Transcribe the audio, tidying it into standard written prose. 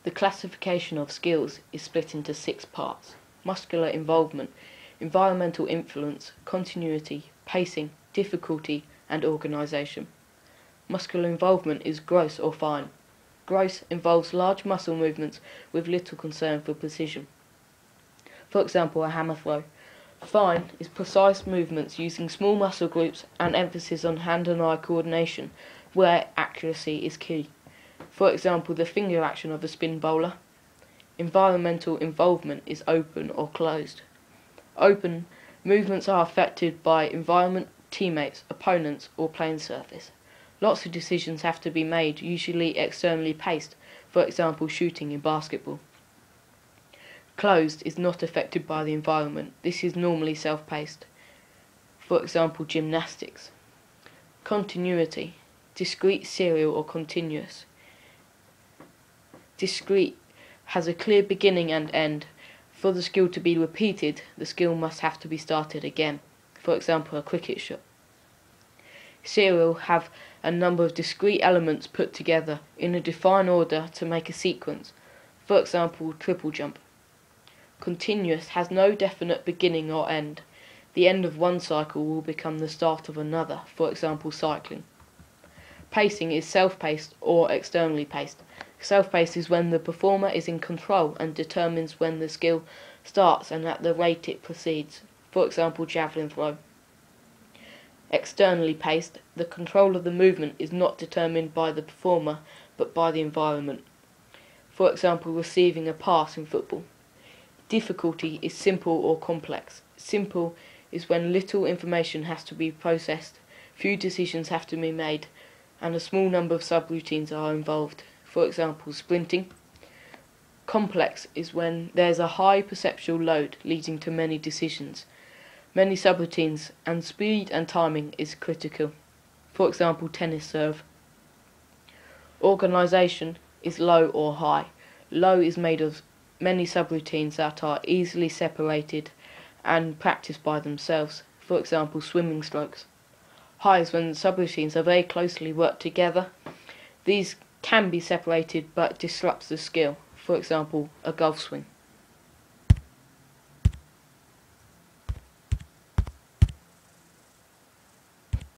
The classification of skills is split into 6 parts: muscular involvement, environmental influence, continuity, pacing, difficulty, and organisation. Muscular involvement is gross or fine. Gross involves large muscle movements with little concern for precision. For example, a hammer throw. Fine is precise movements using small muscle groups and emphasis on hand and eye coordination, where accuracy is key. For example, the finger action of a spin bowler. Environmental involvement is open or closed. Open movements are affected by environment, teammates, opponents, or playing surface. Lots of decisions have to be made, usually externally paced, for example shooting in basketball. Closed is not affected by the environment. This is normally self-paced. For example, gymnastics. Continuity. Discrete, serial, or continuous. Discrete has a clear beginning and end. For the skill to be repeated, the skill must have to be started again. For example, a cricket shot. Serial have a number of discrete elements put together in a defined order to make a sequence. For example, triple jump. Continuous has no definite beginning or end. The end of one cycle will become the start of another, for example cycling. Pacing is self-paced or externally paced. Self-paced is when the performer is in control and determines when the skill starts and at the rate it proceeds, for example javelin throw. Externally paced, the control of the movement is not determined by the performer but by the environment, for example receiving a pass in football. Difficulty is simple or complex. Simple is when little information has to be processed, few decisions have to be made, and a small number of subroutines are involved, for example sprinting. Complex is when there's a high perceptual load leading to many decisions, many subroutines, and speed and timing is critical, for example tennis serve. Organisation is low or high. Low is made of many subroutines that are easily separated and practiced by themselves, for example swimming strokes. High is when subroutines are very closely worked together. These can be separated but disrupts the skill, for example a golf swing.